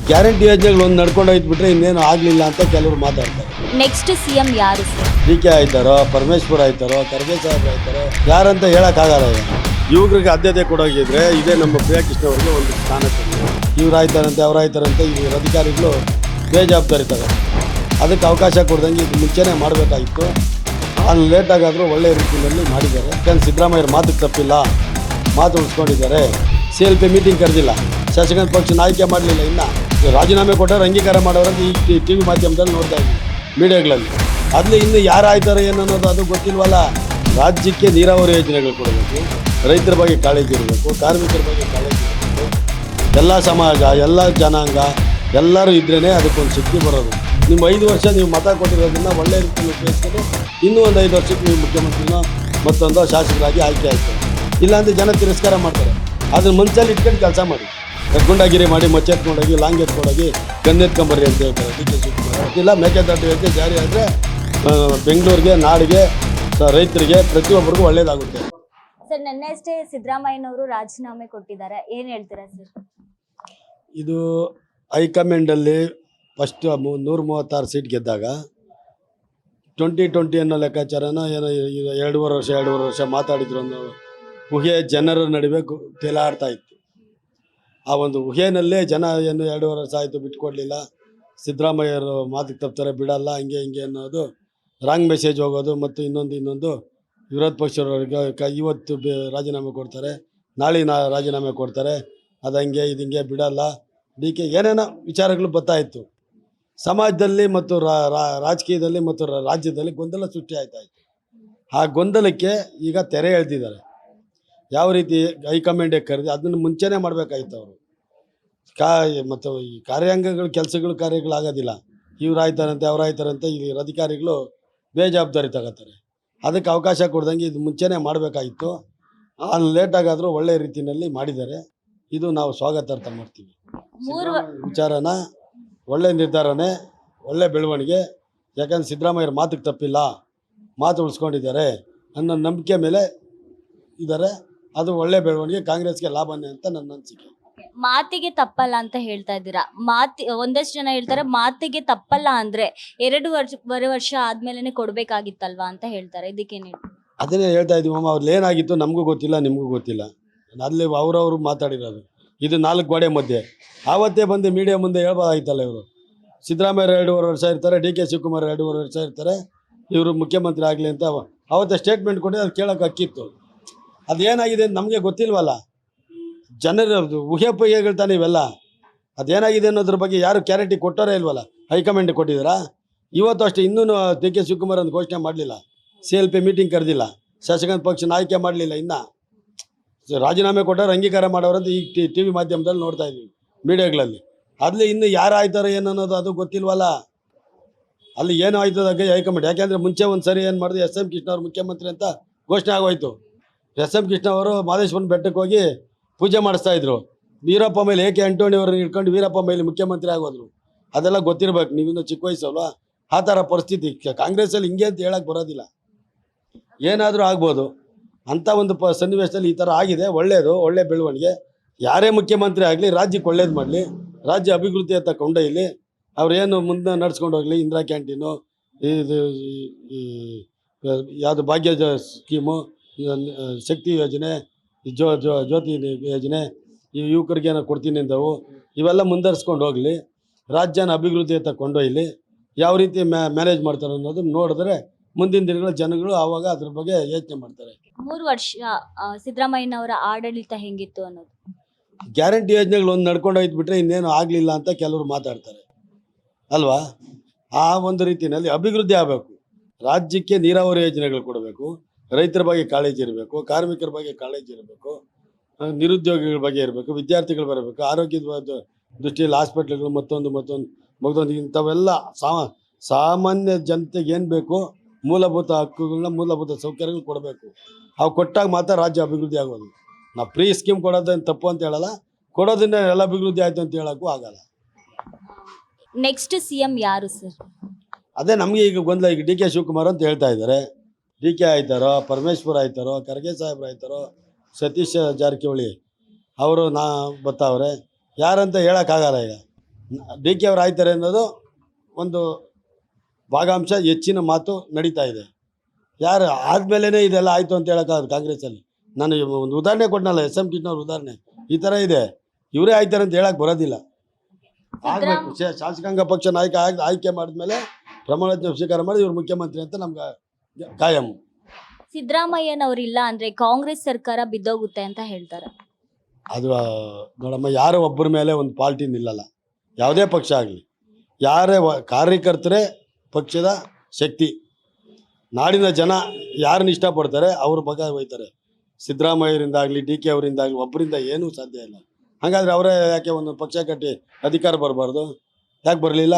Guarantee ಯೋಜನೆಗಳು ಒಂದು ನಡ್ಕೊಂಡು ಹೋಯ್ತು ಬಿಟ್ರೆ ಇನ್ನೇನು ಆಗಲಿಲ್ಲ ಅಂತ ಕೆಲವರು ಮಾತಾಡ್ತಾರೆ. ನೆಕ್ಸ್ಟ್ ಸಿಎಂ ಯಾರು ಸರ್? ಡಿ ಕೆ ಆಯ್ತಾರೋ, ಪರಮೇಶ್ವರ್ ಆಯ್ತಾರೋ, ಖರ್ಗೆ ಸಾಹೇಬ್ರು ಆಯ್ತಾರೋ, ಯಾರಂತ ಹೇಳೋಕ್ಕಾಗಲ್ಲ. ಯುವಕರಿಗೆ ಆದ್ಯತೆ ಕೊಡೋಗಿದ್ರೆ ಇದೇ ನಮ್ಮ ಪ್ರಿಯಕೃಷ್ಣ ಅವರಿಗೆ ಒಂದು ಸ್ಥಾನ ಕೊಡಲಿ. ಇವ್ರು ಆಯ್ತಾರಂತೆ ಅವ್ರು ಆಯ್ತಾರಂತೆ ಇವ್ರ ಅಧಿಕಾರಿಗಳು ಬೇಜವಾಬ್ದಾರಿ ತಗೋತಾರೆ. ಅದಕ್ಕೆ ಅವಕಾಶ ಕೊಡ್ದಂಗೆ ಇದು ಮುಂಚೆನೇ ಮಾಡಬೇಕಾಗಿತ್ತು. ಅಲ್ಲಿ ಲೇಟಾಗಾದರೂ ಒಳ್ಳೆಯ ರೀತಿಯಲ್ಲಿ ಮಾಡಿದ್ದಾರೆ. ಯಾಕಂದ್ರೆ ಸಿದ್ದರಾಮಯ್ಯರ ಮಾತಿಗೆ ತಪ್ಪಿಲ್ಲ, ಮಾತು ಉಳಿಸ್ಕೊಂಡಿದ್ದಾರೆ. CLP ಮೀಟಿಂಗ್ ಕರೆದಿಲ್ಲ, ಶಾಸಕಾಂಗ ಪಕ್ಷನ ಆಯ್ಕೆ ಮಾಡಲಿಲ್ಲ. ಇನ್ನು ರಾಜೀನಾಮೆ ಕೊಟ್ಟರೆ ಅಂಗೀಕಾರ ಮಾಡೋರಂತ ಈ TV ಮಾಧ್ಯಮದಲ್ಲಿ ನೋಡ್ತಾ ಇದ್ದೀವಿ, ಮೀಡಿಯಾಗಳಲ್ಲಿ. ಅಲ್ಲಿ ಇನ್ನು ಯಾರು ಆಯ್ತಾರೆ ಏನು ಅನ್ನೋದು ಅದು ಗೊತ್ತಿಲ್ವಲ್ಲ. ರಾಜ್ಯಕ್ಕೆ ನೀರಾವರಿ ಯೋಜನೆಗಳು ಕೊಡಬೇಕು, ರೈತರ ಬಗ್ಗೆ ಕಾಳಜಿ ಇರಬೇಕು, ಕಾರ್ಮಿಕರ ಬಗ್ಗೆ ಕಾಳಜಿ ಇರಬೇಕು. ಎಲ್ಲ ಸಮಾಜ, ಎಲ್ಲ ಜನಾಂಗ ಎಲ್ಲರೂ ಇದ್ರೇ ಅದಕ್ಕೊಂದು ಶಕ್ತಿ ಬರೋದು. ನಿಮ್ಮ 5 ವರ್ಷ ನೀವು ಮತ ಕೊಟ್ಟಿರೋದನ್ನ ಒಳ್ಳೆ ರೀತಿಯಲ್ಲಿ ಉಪಯೋಗಿಸ್ಕೊಂಡು ಇನ್ನೂ ಒಂದು 5 ವರ್ಷಕ್ಕೆ ನೀವು ಮುಖ್ಯಮಂತ್ರಿನ ಮತ್ತೊಂದು ಶಾಸಕರಾಗಿ ಆಯ್ಕೆ ಆಯ್ತಾರೆ. ಇಲ್ಲಾಂದರೆ ಜನ ತಿರಸ್ಕಾರ ಮಾಡ್ತಾರೆ. ಅದನ್ನ ಮನಸ್ಸಲ್ಲಿ ಇಟ್ಕೊಂಡು ಕೆಲಸ ಮಾಡಿ. ಗುಂಡಾಗಿರಿ ಮಾಡಿ, ಮಚ್ಚೆತ್ಕೊಂಡೋಗಿ, ಲಾಂಗ್ ಎತ್ಕೊಂಡೋಗಿ, ಗನ್ನೆತ್ಕೊಂಬರ್ರಿ ಅಂತ ಹೇಳ್ತಾರೆ ಡಿ ಕೆ ಶಿವಕುಮಾರ್. ಇಲ್ಲ ಮೇಕೆದಾಟು ಯೋಜನೆ ಜಾರಿ ಆದರೆ ಬೆಂಗಳೂರಿಗೆ, ನಾಡಿಗೆ, ರೈತರಿಗೆ ಪ್ರತಿಯೊಬ್ಬರಿಗೂ ಒಳ್ಳೇದಾಗುತ್ತೆ. ಸರ್, ನಿನ್ನೆಷ್ಟೇ ಸಿದ್ದರಾಮಯ್ಯನವರು ರಾಜೀನಾಮೆ ಕೊಟ್ಟಿದ್ದಾರೆ, ಏನು ಹೇಳ್ತೀರಾ ಸರ್? ಇದು ಹೈಕಮಾಂಡಲ್ಲಿ ಫಸ್ಟ್ 136 ಸೀಟ್ ಗೆದ್ದಾಗ 2020 ಅನ್ನೋ ಲೆಕ್ಕಾಚಾರನ ಏನೋ 2.5 ವರ್ಷ ಮಾತಾಡಿದ್ರು ಅನ್ನೋ ಊಹೆ ಜನರ ನಡುವೆ ತೇಲಾಡ್ತಾ ಇತ್ತು. ಆ ಒಂದು ಊಹೆನಲ್ಲೇ ಜನ ಏನು 2.5 ವರ್ಷ ಆಯಿತು ಬಿಟ್ಕೊಡ್ಲಿಲ್ಲ, ಸಿದ್ದರಾಮಯ್ಯರು ಮಾತಿಗೆ ತಪ್ತಾರೆ, ಬಿಡಲ್ಲ, ಹಂಗೆ ಹಿಂಗೆ ಅನ್ನೋದು ರಾಂಗ್ ಮೆಸೇಜ್ ಹೋಗೋದು. ಮತ್ತು ಇನ್ನೊಂದು ವಿರೋಧ ಪಕ್ಷದವ್ರಿಗೆ ಇವತ್ತು ರಾಜೀನಾಮೆ ಕೊಡ್ತಾರೆ, ನಾಳೆ ರಾಜೀನಾಮೆ ಕೊಡ್ತಾರೆ, ಅದು ಹಂಗೆ ಇದು ಹಿಂಗೆ ಬಿಡಲ್ಲ, ಡಿ ಕೆ ಏನೇನೋ ವಿಚಾರಗಳು ಬರ್ತಾಯಿತ್ತು. ಸಮಾಜದಲ್ಲಿ ಮತ್ತು ರಾಜಕೀಯದಲ್ಲಿ ಮತ್ತು ರಾಜ್ಯದಲ್ಲಿ ಗೊಂದಲ ಸೃಷ್ಟಿ ಆಯ್ತಾಯಿತ್ತು. ಆ ಗೊಂದಲಕ್ಕೆ ಈಗ ತೆರೆ ಎಳೆದಿದ್ದಾರೆ. ಯಾವ ರೀತಿ ಹೈಕಮಾಂಡಿಗೆ ಕರೆದು ಅದನ್ನು ಮುಂಚೆನೇ ಮಾಡಬೇಕಾಗಿತ್ತು ಅವರು. ಮತ್ತು ಈ ಕಾರ್ಯಾಂಗಗಳು ಕಾರ್ಯಗಳಾಗೋದಿಲ್ಲ. ಇವ್ರು ಆಯ್ತಾರಂತೆ ಅವ್ರು ಆಯ್ತಾರಂತೆ ಈ ಅಧಿಕಾರಿಗಳು ಬೇಜವಾಬ್ದಾರಿ ತಗೋತಾರೆ. ಅದಕ್ಕೆ ಅವಕಾಶ ಕೊಡ್ದಂಗೆ ಇದು ಮುಂಚೆನೇ ಮಾಡಬೇಕಾಗಿತ್ತು. ಅಲ್ಲಿ ಲೇಟಾಗಾದರೂ ಒಳ್ಳೆಯ ರೀತಿಯಲ್ಲಿ ಮಾಡಿದ್ದಾರೆ. ಇದು ನಾವು ಸ್ವಾಗತಾರ್ಥ ಮಾಡ್ತೀವಿ. ವಿಚಾರನ ಒಳ್ಳೆಯ ನಿರ್ಧಾರನೇ, ಒಳ್ಳೆ ಬೆಳವಣಿಗೆ. ಯಾಕಂದ್ರೆ ಸಿದ್ದರಾಮಯ್ಯರ ಮಾತಿಗೆ ತಪ್ಪಿಲ್ಲ, ಮಾತು ಉಳಿಸ್ಕೊಂಡಿದ್ದಾರೆ ಅನ್ನೋ ನಂಬಿಕೆ ಮೇಲೆ ಇದ್ದಾರೆ. ಅದು ಒಳ್ಳೆ ಬೆಳವಣಿಗೆ, ಕಾಂಗ್ರೆಸ್ಗೆ ಲಾಭನೇ ಅಂತ ನನ್ನ ಅನಿಸಿಕೆ. ಮಾತಿಗೆ ತಪ್ಪಲ್ಲ ಅಂತ ಹೇಳ್ತಾ ಇದ್ದೀರಾ. ಒಂದಷ್ಟು ಜನ ಹೇಳ್ತಾರೆ ಮಾತಿಗೆ ತಪ್ಪಲ್ಲ ಅಂದ್ರೆ 2.5 ವರ್ಷ ಆದ್ಮೇಲೆ ಕೊಡ್ಬೇಕಾಗಿತ್ತಲ್ವಾ ಅಂತ ಹೇಳ್ತಾರೆ. ಇದಕ್ಕೇನು? ಅದನ್ನೇ ಹೇಳ್ತಾ ಇದ್ದೀವಿ ಅಮ್ಮ. ಅವ್ರಲ್ಲಿ ಏನಾಗಿತ್ತು ನಮಗೂ ಗೊತ್ತಿಲ್ಲ, ನಿಮಗೂ ಗೊತ್ತಿಲ್ಲ. ಅಲ್ಲಿ ಅವರವರು ಮಾತಾಡಿರೋದು ಇದು 4 ಗೋಡೆ ಮಧ್ಯೆ. ಆವತ್ತೇ ಬಂದು ಮೀಡಿಯಾ ಮುಂದೆ ಹೇಳ್ಬೋದಾಗಿತ್ತಲ್ಲ. ಇವರು ಸಿದ್ದರಾಮಯ್ಯ 2.5 ವರ್ಷ ಇರ್ತಾರೆ, ಡಿ ಕೆ ಶಿವಕುಮಾರ್ 2.5 ವರ್ಷ ಇರ್ತಾರೆ, ಇವರು ಮುಖ್ಯಮಂತ್ರಿ ಆಗಲಿ ಅಂತ ಅವತ್ತೇ ಸ್ಟೇಟ್ಮೆಂಟ್ ಕೊಟ್ಟು ಅದು ಕೇಳೋಕೆ ಅಕ್ಕಿತ್ತು. ಅದೇನಾಗಿದೆ ಅಂತ ನಮಗೆ ಗೊತ್ತಿಲ್ವಲ್ಲ. ಜನರ ಊಹೆಪೂಹೆಗಳು ತಾನೆ ಇವೆಲ್ಲ. ಅದೇನಾಗಿದೆ ಅನ್ನೋದ್ರ ಬಗ್ಗೆ ಯಾರು ಕ್ಯಾರಿಟಿ ಕೊಟ್ಟೋರೇ ಇಲ್ವಲ್ಲ. ಹೈಕಮಾಂಡ್ ಕೊಟ್ಟಿದ್ದೀರಾ? ಇವತ್ತು ಅಷ್ಟೇ ಇನ್ನೂ ಡಿ ಕೆ ಶಿವಕುಮಾರ್ ಅಂತ ಘೋಷಣೆ ಮಾಡಲಿಲ್ಲ, CLP ಮೀಟಿಂಗ್ ಕರೆದಿಲ್ಲ, ಶಾಸಕಾಂಗ ಪಕ್ಷನ ಆಯ್ಕೆ ಮಾಡಲಿಲ್ಲ. ಇನ್ನು ರಾಜೀನಾಮೆ ಕೊಟ್ಟವ್ರು ಅಂಗೀಕಾರ ಮಾಡೋರಂತ ಈ TV ಮಾಧ್ಯಮದಲ್ಲಿ ನೋಡ್ತಾ ಇದ್ದೀವಿ, ಮೀಡಿಯಾಗಳಲ್ಲಿ. ಅಲ್ಲಿ ಇನ್ನು ಯಾರು ಆಯ್ತಾರೋ ಏನು ಅನ್ನೋದು ಅದು ಗೊತ್ತಿಲ್ವಲ್ಲ. ಅಲ್ಲಿ ಏನು ಆಯ್ತದಾಗ ಹೈಕಮಾಂಡ್. ಯಾಕೆಂದರೆ ಮುಂಚೆ ಒಂದು ಸರಿ ಏನು ಮಾಡಿದ್ರು, SM ಕೃಷ್ಣ ಅವರು ಮುಖ್ಯಮಂತ್ರಿ ಅಂತ ಘೋಷಣೆ ಆಗೋಯ್ತು. SM ಕೃಷ್ಣ ಅವರು ಮಾದೇಶ್ವರನ ಬೆಟ್ಟಕ್ಕೆ ಹೋಗಿ ಪೂಜೆ ಮಾಡಿಸ್ತಾ ಇದ್ರು. ವೀರಪ್ಪ ಮೇಲೆ AK ಆಂಟೋನಿ ಅವ್ರನ್ನ ಇಟ್ಕೊಂಡು ವೀರಪ್ಪ ಮೇಲೆ ಮುಖ್ಯಮಂತ್ರಿ ಆಗೋದ್ರು. ಅದೆಲ್ಲ ಗೊತ್ತಿರ್ಬೇಕು. ನೀವಿನ್ನೂ ಚಿಕ್ಕ ವಯಸ್ಸಲ್ವಾ. ಆ ಥರ ಪರಿಸ್ಥಿತಿ ಕಾಂಗ್ರೆಸ್ಸಲ್ಲಿ ಹಿಂಗೆ ಅಂತ ಹೇಳಕ್ಕೆ ಬರೋದಿಲ್ಲ. ಏನಾದರೂ ಆಗ್ಬೋದು ಅಂಥ ಒಂದು ಸನ್ನಿವೇಶದಲ್ಲಿ ಈ ಥರ ಆಗಿದೆ. ಒಳ್ಳೆಯದು, ಒಳ್ಳೆ ಬೆಳವಣಿಗೆ. ಯಾರೇ ಮುಖ್ಯಮಂತ್ರಿ ಆಗಲಿ ರಾಜ್ಯಕ್ಕೆ ಒಳ್ಳೇದು ಮಾಡಲಿ, ರಾಜ್ಯ ಅಭಿವೃದ್ಧಿ ಅಂತ ಕೊಂಡೊಯ್ಯಲಿ. ಅವ್ರೇನು ಮುಂದೆ ನಡ್ಸ್ಕೊಂಡು ಹೋಗಲಿ. ಇಂದಿರಾ ಕ್ಯಾಂಟೀನು, ಇದು ಯಾವುದು ಭಾಗ್ಯ ಸ್ಕೀಮು, ಶಕ್ತಿ ಯೋಜನೆ, ಜ್ಯೋತಿ ಯೋಜನೆ, ಈ ಯುವಕರಿಗೇನೋ ಕೊಡ್ತೀನಿ ಅಂದವು, ಇವೆಲ್ಲ ಮುಂದರ್ಸ್ಕೊಂಡು ಹೋಗಲಿ. ರಾಜ್ಯನ ಅಭಿವೃದ್ಧಿ ಅಂತ ಕೊಂಡೊಯ್ಯಲಿ. ಯಾವ ರೀತಿ ಮ್ಯಾನೇಜ್ ಮಾಡ್ತಾರೆ ಅನ್ನೋದು ನೋಡಿದ್ರೆ ಮುಂದಿನ ದಿನಗಳ ಜನಗಳು ಆವಾಗ ಅದ್ರ ಬಗ್ಗೆ ಯೋಚನೆ ಮಾಡ್ತಾರೆ. 3 ವರ್ಷ ಸಿದ್ದರಾಮಯ್ಯನವರ ಆಡಳಿತ ಹೆಂಗಿತ್ತು ಅನ್ನೋದು. ಗ್ಯಾರಂಟಿ ಯೋಜನೆಗಳು ಒಂದು ನಡ್ಕೊಂಡು ಹೋಯ್ತು ಬಿಟ್ರೆ ಇನ್ನೇನು ಆಗಲಿಲ್ಲ ಅಂತ ಕೆಲವರು ಮಾತಾಡ್ತಾರೆ ಅಲ್ವಾ. ಆ ಒಂದು ರೀತಿಯಲ್ಲಿ ಅಭಿವೃದ್ಧಿ ಆಗಬೇಕು. ರಾಜ್ಯಕ್ಕೆ ನೀರಾವರಿ ಯೋಜನೆಗಳು ಕೊಡಬೇಕು, ರೈತರ ಬಗ್ಗೆ ಕಾಳಜಿ ಇರಬೇಕು, ಕಾರ್ಮಿಕರ ಬಗ್ಗೆ ಕಾಳಜಿ ಇರಬೇಕು, ನಿರುದ್ಯೋಗಿಗಳ ಬಗ್ಗೆ ಇರಬೇಕು, ವಿದ್ಯಾರ್ಥಿಗಳು ಬರಬೇಕು, ಆರೋಗ್ಯದ ದೃಷ್ಟಿಯಲ್ಲಿ ಹಾಸ್ಪಿಟ್ಲ್ಗಳು ಮತ್ತೊಂದು ಇಂಥವೆಲ್ಲ ಸಾಮಾನ್ಯ ಜನತೆಗೆ ಏನು ಬೇಕು ಮೂಲಭೂತ ಹಕ್ಕುಗಳನ್ನ, ಮೂಲಭೂತ ಸೌಕರ್ಯಗಳು ಕೊಡಬೇಕು. ಅವು ಕೊಟ್ಟಾಗ ಮಾತ್ರ ರಾಜ್ಯ ಅಭಿವೃದ್ಧಿ ಆಗೋದು. ನಾವು ಫ್ರೀ ಸ್ಕೀಮ್ ಕೊಡೋದೇನು ತಪ್ಪು ಅಂತ ಹೇಳಲ್ಲ, ಕೊಡೋದನ್ನ ಎಲ್ಲ ಅಭಿವೃದ್ಧಿ ಆಯಿತು ಅಂತ ಹೇಳೋಕ್ಕೂ ಆಗಲ್ಲ. ನೆಕ್ಸ್ಟ್ ಸಿಎಂ ಯಾರು ಸರ್? ಅದೇ ನಮಗೆ ಈಗ ಗೊಂದಲ. ಈಗ ಡಿ ಕೆ ಶಿವಕುಮಾರ್ ಅಂತ ಹೇಳ್ತಾ ಇದ್ದಾರೆ. ಡಿ ಕೆ ಆಯ್ತಾರೋ, ಪರಮೇಶ್ವರ್ ಆಯ್ತಾರೋ, ಖರ್ಗೆ ಸಾಹೇಬ್ರು ಆಯ್ತಾರೋ, ಸತೀಶ್ ಜಾರಕಿಹೊಳಿ ಅವರು ಬರ್ತಾವ್ರೆ. ಯಾರಂತ ಹೇಳೋಕ್ಕಾಗಲ್ಲ. ಈಗ ಡಿ ಕೆ ಅವ್ರು ಆಯ್ತಾರೆ ಅನ್ನೋದು ಒಂದು ಭಾಗಾಂಶ ಹೆಚ್ಚಿನ ಮಾತು ನಡೀತಾ ಇದೆ. ಯಾರು ಆದಮೇಲೆ ಇದೆಲ್ಲ ಆಯಿತು ಅಂತ ಹೇಳೋಕ್ಕಾಗದು ಕಾಂಗ್ರೆಸ್ಸಲ್ಲಿ. ನಾನು ಒಂದು ಉದಾಹರಣೆ ಕೊಟ್ಟನಲ್ಲ, ಎಸ್ ಎಂ ಕೃಷ್ಣವ್ರ ಉದಾಹರಣೆ ಈ ಥರ ಇದೆ. ಇವರೇ ಆಯ್ತಾರೆ ಅಂತ ಹೇಳಕ್ಕೆ ಬರೋದಿಲ್ಲ. ಆಗಬೇಕು ಶಾಸಕಾಂಗ ಪಕ್ಷ ನಾಯಕ ಆಯ್ಕೆ ಮಾಡಿದ್ಮೇಲೆ ಪ್ರಮಾಣ ಸ್ವೀಕಾರ ಮಾಡಿ ಇವ್ರು ಮುಖ್ಯಮಂತ್ರಿ ಅಂತ ನಮ್ಗೆ ಕಾಯಂ. ಸಿದ್ದರಾಮಯ್ಯನವ್ರಿಲ್ಲ ಅಂದ್ರೆ ಕಾಂಗ್ರೆಸ್ ಸರ್ಕಾರ ಬಿದ್ದೋಗುತ್ತೆ ಅಂತ ಹೇಳ್ತಾರೆ. ಅದು ನೋಡಮ್ಮ, ಯಾರೋ ಒಬ್ಬರ ಮೇಲೆ ಒಂದು ಪಾರ್ಟಿ ನಿಲ್ಲಲ್ಲ. ಯಾವುದೇ ಪಕ್ಷ ಆಗಲಿ, ಯಾರೇ ಕಾರ್ಯಕರ್ತರೇ ಪಕ್ಷದ ಶಕ್ತಿ. ನಾಡಿನ ಜನ ಯಾರನ್ನ ಇಷ್ಟಪಡ್ತಾರೆ ಅವ್ರ ಬಗ್ಗೆ ಹೋಯ್ತಾರೆ. ಸಿದ್ದರಾಮಯ್ಯರಿಂದಾಗಲಿ ಡಿ ಕೆ ಅವರಿಂದಾಗಲಿ ಒಬ್ಬರಿಂದ ಏನೂ ಸಾಧ್ಯ ಇಲ್ಲ. ಹಾಗಾದರೆ ಅವರೇ ಯಾಕೆ ಒಂದು ಪಕ್ಷ ಕಟ್ಟಿ ಅಧಿಕಾರ ಬರಬಾರ್ದು? ಯಾಕೆ ಬರಲಿಲ್ಲ?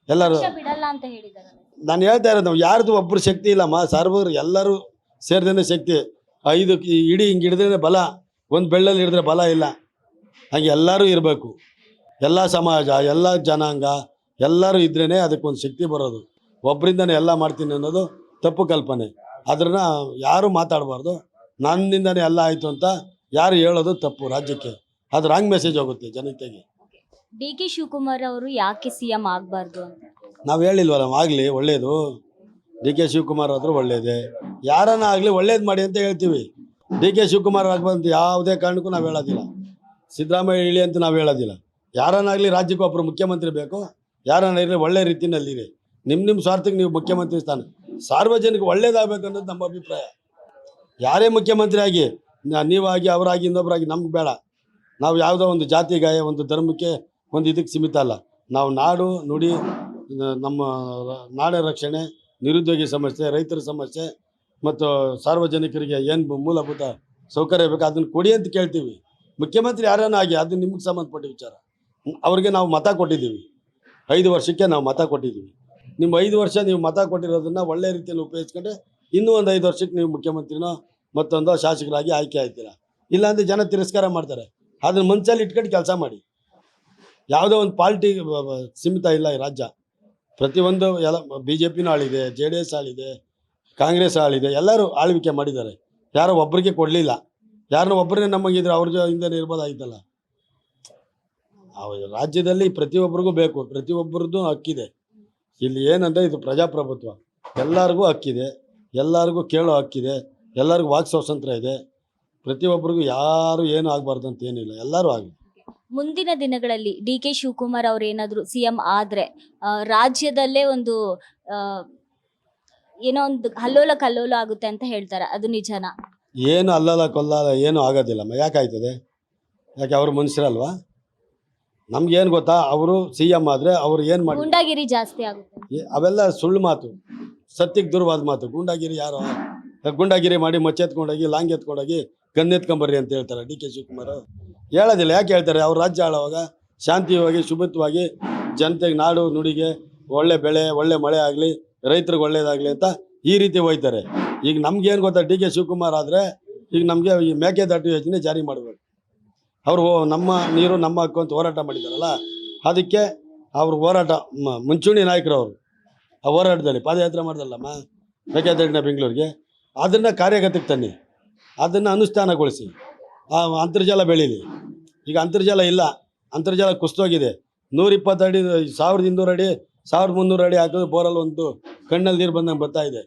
ಎಲ್ಲರೂ ಬಿಡಲ್ಲ ಅಂತ ಹೇಳಿದ್ದಾರೆ. ನಾನು ಹೇಳ್ತಾ ಇರೋದು, ಯಾರ್ದು ಒಬ್ಬರು ಶಕ್ತಿ ಇಲ್ಲಮ್ಮ, ಸರ್ವರು ಎಲ್ಲರೂ ಸೇರಿದ್ರೆ ಶಕ್ತಿ. ಐದು ಇಡೀ ಹಿಂಗೆ ಹಿಡಿದ್ರೆ ಬಲ, ಒಂದು ಬೆಳ್ಳಲ್ಲಿ ಹಿಡಿದ್ರೆ ಬಲ ಇಲ್ಲ. ಹಾಗೆ ಎಲ್ಲರೂ ಇರಬೇಕು. ಎಲ್ಲ ಸಮಾಜ, ಎಲ್ಲ ಜನಾಂಗ ಎಲ್ಲರೂ ಇದ್ರೇ ಅದಕ್ಕೊಂದು ಶಕ್ತಿ ಬರೋದು. ಒಬ್ಬರಿಂದನೇ ಎಲ್ಲ ಮಾಡ್ತೀನಿ ಅನ್ನೋದು ತಪ್ಪು ಕಲ್ಪನೆ. ಅದನ್ನು ಯಾರೂ ಮಾತಾಡಬಾರ್ದು. ನನ್ನಿಂದನೇ ಎಲ್ಲ ಆಯಿತು ಅಂತ ಯಾರು ಹೇಳೋದು ತಪ್ಪು. ರಾಜ್ಯಕ್ಕೆ ಅದು ರಾಂಗ್ ಮೆಸೇಜ್ ಹೋಗುತ್ತೆ ಜನತೆಗೆ. ಡಿ ಕೆ ಶಿವಕುಮಾರ್ ಅವರು ಯಾಕೆ CM ಆಗಬಾರ್ದು ಅಂತ ನಾವು ಹೇಳಿಲ್ವಲ್ಲ, ಆಗಲಿ ಒಳ್ಳೆಯದು. ಡಿ ಕೆ ಶಿವಕುಮಾರ್ ಆದರೂ ಒಳ್ಳೆಯದೇ. ಯಾರನ್ನ ಆಗಲಿ ಒಳ್ಳೇದು ಮಾಡಿ ಅಂತ ಹೇಳ್ತೀವಿ. ಡಿ ಕೆ ಶಿವಕುಮಾರ್ ಆಗ್ಬಂತ ಯಾವುದೇ ಕಾರಣಕ್ಕೂ ನಾವು ಹೇಳೋದಿಲ್ಲ. ಸಿದ್ದರಾಮಯ್ಯ ಇಳಿ ಅಂತ ನಾವು ಹೇಳೋದಿಲ್ಲ. ಯಾರನ್ನಾಗಲಿ ರಾಜ್ಯಕ್ಕೆ ಒಬ್ಬರು ಮುಖ್ಯಮಂತ್ರಿ ಬೇಕು. ಯಾರನ್ನ ಇರಲಿ ಒಳ್ಳೆ ರೀತಿಯಲ್ಲಿರಿ. ನಿಮ್ಮ ಸ್ವಾರ್ಥಕ್ಕೆ ನೀವು ಮುಖ್ಯಮಂತ್ರಿ ಸ್ಥಾನ, ಸಾರ್ವಜನಿಕ ಒಳ್ಳೇದಾಗಬೇಕು ಅನ್ನೋದು ನಮ್ಮ ಅಭಿಪ್ರಾಯ. ಯಾರೇ ಮುಖ್ಯಮಂತ್ರಿ ಆಗಿ, ನೀವಾಗಿ ಅವರಾಗಿ ಇನ್ನೊಬ್ಬರಾಗಿ ನಮ್ಗೆ ಬೇಡ. ನಾವು ಯಾವುದೋ ಒಂದು ಜಾತಿಗಾಯ, ಒಂದು ಧರ್ಮಕ್ಕೆ, ಒಂದು ಇದಕ್ಕೆ ಸೀಮಿತ ಅಲ್ಲ. ನಾವು ನಾಡು ನುಡಿ, ನಮ್ಮ ನಾಡ ರಕ್ಷಣೆ, ನಿರುದ್ಯೋಗಿ ಸಮಸ್ಯೆ, ರೈತರ ಸಮಸ್ಯೆ ಮತ್ತು ಸಾರ್ವಜನಿಕರಿಗೆ ಏನು ಮೂಲಭೂತ ಸೌಕರ್ಯ ಬೇಕು ಅದನ್ನು ಕೊಡಿ ಅಂತ ಕೇಳ್ತೀವಿ. ಮುಖ್ಯಮಂತ್ರಿ ಯಾರನ್ನ ಆಗಿ ಅದು ನಿಮಗೆ ಸಂಬಂಧಪಟ್ಟ ವಿಚಾರ. ಅವ್ರಿಗೆ ನಾವು ಮತ ಕೊಟ್ಟಿದ್ದೀವಿ. 5 ವರ್ಷಕ್ಕೆ ನಾವು ಮತ ಕೊಟ್ಟಿದ್ದೀವಿ. ನಿಮ್ಮ 5 ವರ್ಷ ನೀವು ಮತ ಕೊಟ್ಟಿರೋದನ್ನು ಒಳ್ಳೆ ರೀತಿಯಲ್ಲಿ ಉಪಯೋಗಿಸ್ಕೊಂಡ್ರೆ ಇನ್ನೂ ಒಂದು 5 ವರ್ಷಕ್ಕೆ ನೀವು ಮುಖ್ಯಮಂತ್ರಿನೋ ಮತ್ತೊಂದು ಶಾಸಕರಾಗಿ ಆಯ್ಕೆ ಆಯ್ತೀರಾ. ಇಲ್ಲಾಂದರೆ ಜನ ತಿರಸ್ಕಾರ ಮಾಡ್ತಾರೆ. ಅದನ್ನು ಮನಸ್ಸಲ್ಲಿ ಇಟ್ಕೊಂಡು ಕೆಲಸ ಮಾಡಿ. ಯಾವುದೋ ಒಂದು ಪಾರ್ಟಿ ಸೀಮಿತ ಇಲ್ಲ ಈ ರಾಜ್ಯ. ಪ್ರತಿಯೊಂದು ಎಲ್ಲ BJPನೂ ಆಳಿದೆ, JDS ಆಳಿದೆ, ಕಾಂಗ್ರೆಸ್ ಆಳಿದೆ, ಎಲ್ಲರೂ ಆಳ್ವಿಕೆ ಮಾಡಿದ್ದಾರೆ. ಯಾರೋ ಒಬ್ಬರಿಗೆ ಕೊಡಲಿಲ್ಲ. ಯಾರನ್ನ ಒಬ್ಬರನ್ನೇ ನಮಗಿದ್ರೆ ಅವ್ರ ಹಿಂದೆ ಇರ್ಬೋದಾಗಿತ್ತಲ್ಲ. ರಾಜ್ಯದಲ್ಲಿ ಪ್ರತಿಯೊಬ್ಬರಿಗೂ ಬೇಕು, ಪ್ರತಿಯೊಬ್ಬರದ್ದು ಹಕ್ಕಿದೆ. ಇಲ್ಲಿ ಏನಂದರೆ ಇದು ಪ್ರಜಾಪ್ರಭುತ್ವ. ಎಲ್ಲರಿಗೂ ಹಕ್ಕಿದೆ, ಎಲ್ಲರಿಗೂ ಕೇಳೋ ಹಕ್ಕಿದೆ, ಎಲ್ಲರಿಗೂ ವಾಕ್ ಸ್ವಾತಂತ್ರ್ಯ ಇದೆ. ಪ್ರತಿಯೊಬ್ಬರಿಗೂ ಯಾರು ಏನು ಆಗಬಾರ್ದು ಅಂತ ಏನಿಲ್ಲ, ಎಲ್ಲರೂ ಆಗಲಿ. ಮುಂದಿನ ದಿನಗಳಲ್ಲಿ ಡಿ ಕೆ ಶಿವಕುಮಾರ್ ಅವ್ರು ಏನಾದ್ರು CM ಆದ್ರೆ ರಾಜ್ಯದಲ್ಲೇ ಒಂದು ಏನೋ ಒಂದು ಹಲ್ಲೋಲ ಕಲ್ಲೋಲ ಆಗುತ್ತೆ ಅಂತ ಹೇಳ್ತಾರೆ. ಅದು ನಿಜನಾ? ಏನು ಅಲ್ಲಲ್ಲ ಕೊಲ್ಲಲ್ಲ ಏನೂ ಆಗೋದಿಲ್ಲಮ್ಮ. ಯಾಕಾಯ್ತದೆ? ಯಾಕೆ ಅವರು ಮನುಷ್ಯರಲ್ವಾ? ನಮ್ಗೇನು ಗೊತ್ತಾ, ಅವರು CM ಆದರೆ ಅವ್ರು ಏನು ಮಾಡಿ ಗೂಂಡಾಗಿರಿ ಜಾಸ್ತಿ ಆಗುತ್ತೆ. ಅವೆಲ್ಲ ಸುಳ್ಳು ಮಾತು, ಸತ್ಯಕ್ಕೆ ದೂರವಾದ ಮಾತು. ಗೂಂಡಾಗಿರಿ ಯಾರೋ ಗೂಂಡಾಗಿರಿ ಮಾಡಿ ಮಚ್ಚೆತ್ಕೊಂಡೋಗಿ ಲಾಂಗ್ ಎತ್ಕೊಂಡೋಗಿ ಗನ್ನೆತ್ಕೊಂಬರ್ರಿ ಅಂತ ಹೇಳ್ತಾರೆ ಡಿ ಕೆ ಶಿವಕುಮಾರ್. ಹೇಳೋದಿಲ್ಲ. ಯಾಕೆ ಹೇಳ್ತಾರೆ? ಅವ್ರ ರಾಜ್ಯ ಆಳುವಾಗ ಶಾಂತಿಯುವಾಗಿ ಶುಭತ್ವವಾಗಿ ಜನತೆಗೆ, ನಾಡು ನುಡಿಗೆ ಒಳ್ಳೆ ಬೆಳೆ, ಒಳ್ಳೆ ಮಳೆ ಆಗಲಿ, ರೈತರಿಗೆ ಒಳ್ಳೇದಾಗಲಿ ಅಂತ ಈ ರೀತಿ ಹೋಯ್ತಾರೆ. ಈಗ ನಮ್ಗೇನು ಗೊತ್ತಾ, ಡಿ ಕೆ ಶಿವಕುಮಾರ್ ಆದರೆ ಈಗ ನಮಗೆ ಈ ಮೇಕೆದಾಟು ಯೋಜನೆ ಜಾರಿ ಮಾಡಬೇಕು. ಅವರು ನಮ್ಮ ನೀರು ನಮ್ಮ ಹಕ್ಕು ಅಂತ ಹೋರಾಟ ಮಾಡಿದಾರಲ್ಲ, ಅದಕ್ಕೆ ಅವ್ರ ಹೋರಾಟ ಮುಂಚೂಣಿ ನಾಯಕರು. ಅವರು ಆ ಹೋರಾಟದಲ್ಲಿ ಪಾದಯಾತ್ರೆ ಮಾಡ್ದಲ್ಲಮ್ಮ ಮೇಕೆದಾಟಿನ ಬೆಂಗಳೂರಿಗೆ, ಅದನ್ನು ಕಾರ್ಯಗತಕ್ಕೆ ತನ್ನಿ, ಅದನ್ನು ಅನುಷ್ಠಾನಗೊಳಿಸಿ, ಆ ಅಂತರ್ಜಲ ಬೆಳೀಲಿ. ಈಗ ಅಂತರ್ಜಲ ಇಲ್ಲ, ಅಂತರ್ಜಲ ಕುಸಿದೋಗಿದೆ. 120 ಅಡಿ, 1200 ಅಡಿ, 1300 ಅಡಿ ಹಾಕಿದ್ರೆ ಬೋರಲ್ಲಿ ಒಂದು ಕಣ್ಣಲ್ಲಿ ನೀರು ಬಂದಂಗೆ ಬರ್ತಾ ಇದೆ.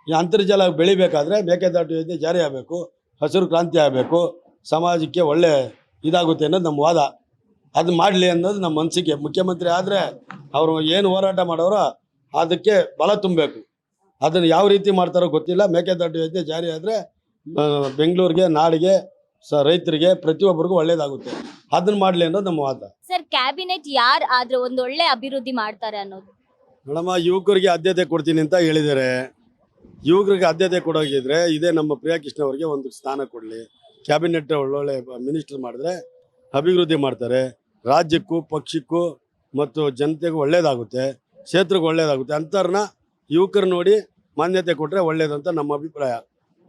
ಈ ಅಂತರ್ಜಲ ಬೆಳಿಬೇಕಾದ್ರೆ ಮೇಕೆದಾಟು ಯೋಜನೆ ಜಾರಿ ಆಗಬೇಕು, ಹಸಿರು ಕ್ರಾಂತಿ ಆಗಬೇಕು, ಸಮಾಜಕ್ಕೆ ಒಳ್ಳೆ ಇದಾಗುತ್ತೆ ಅನ್ನೋದು ನಮ್ಮ ವಾದ. ಅದು ಮಾಡಲಿ ಅನ್ನೋದು ನಮ್ಮ ಮನಸ್ಸಿಗೆ. ಮುಖ್ಯಮಂತ್ರಿ ಆದರೆ ಅವರು ಏನು ಹೋರಾಟ ಮಾಡೋರೋ ಅದಕ್ಕೆ ಬಲ ತುಂಬಬೇಕು. ಅದನ್ನು ಯಾವ ರೀತಿ ಮಾಡ್ತಾರೋ ಗೊತ್ತಿಲ್ಲ. ಮೇಕೆದಾಟು ಯೋಜನೆ ಜಾರಿ ಆದರೆ ಬೆಂಗಳೂರಿಗೆ, ನಾಡಿಗೆ, ರೈತರಿಗೆ, ಪ್ರತಿಯೊಬ್ಬರಿಗೂ ಒಳ್ಳೇದಾಗುತ್ತೆ. ಅದನ್ನ ಮಾಡಲಿ ಅನ್ನೋದು ನಮ್ಮ ವಾದ. ಸರ್, ಕ್ಯಾಬಿನೆಟ್ ಯಾರು ಆದ್ರೆ ಒಂದು ಒಳ್ಳೆ ಅಭಿವೃದ್ಧಿ ಮಾಡ್ತಾರೆ ಅನ್ನೋದು? ಮೇಡಮ್ಮ, ಯುವಕರಿಗೆ ಆದ್ಯತೆ ಕೊಡ್ತೀನಿ ಅಂತ ಹೇಳಿದ್ದಾರೆ. ಯುವಕರಿಗೆ ಆದ್ಯತೆ ಕೊಡೋಗಿದ್ರೆ ಇದೇ ನಮ್ಮ ಪ್ರಿಯಾ ಕೃಷ್ಣ ಅವರಿಗೆ ಒಂದು ಸ್ಥಾನ ಕೊಡಲಿ. ಕ್ಯಾಬಿನೆಟ್ ಒಳ್ಳೊಳ್ಳೆ ಮಿನಿಸ್ಟರ್ ಮಾಡಿದ್ರೆ ಅಭಿವೃದ್ಧಿ ಮಾಡ್ತಾರೆ. ರಾಜ್ಯಕ್ಕೂ, ಪಕ್ಷಕ್ಕೂ ಮತ್ತು ಜನತೆಗೂ ಒಳ್ಳೇದಾಗುತ್ತೆ, ಕ್ಷೇತ್ರಕ್ಕೆ ಒಳ್ಳೇದಾಗುತ್ತೆ. ಅಂಥವ್ರನ್ನ ಯುವಕರು ನೋಡಿ ಮಾನ್ಯತೆ ಕೊಟ್ಟರೆ ಒಳ್ಳೇದಂತ ನಮ್ಮ ಅಭಿಪ್ರಾಯ.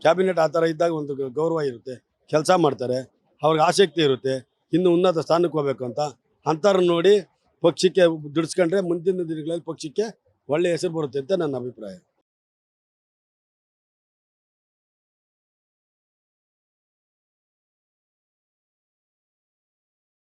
ಕ್ಯಾಬಿನೆಟ್ ಆ ಥರ ಇದ್ದಾಗ ಒಂದು ಗೌರವ ಇರುತ್ತೆ, ಕೆಲಸ ಮಾಡ್ತಾರೆ, ಅವ್ರಿಗೆ ಆಸಕ್ತಿ ಇರುತ್ತೆ, ಇನ್ನು ಉನ್ನತ ಸ್ಥಾನಕ್ಕೆ ಹೋಗ್ಬೇಕು ಅಂತ. ಅಂಥವ್ರನ್ನ ನೋಡಿ ಪಕ್ಷಕ್ಕೆ ದುಡಿಸ್ಕೊಂಡ್ರೆ ಮುಂದಿನ ದಿನಗಳಲ್ಲಿ ಪಕ್ಷಕ್ಕೆ ಒಳ್ಳೆಯ ಹೆಸರು ಬರುತ್ತೆ ಅಂತ ನನ್ನ ಅಭಿಪ್ರಾಯ.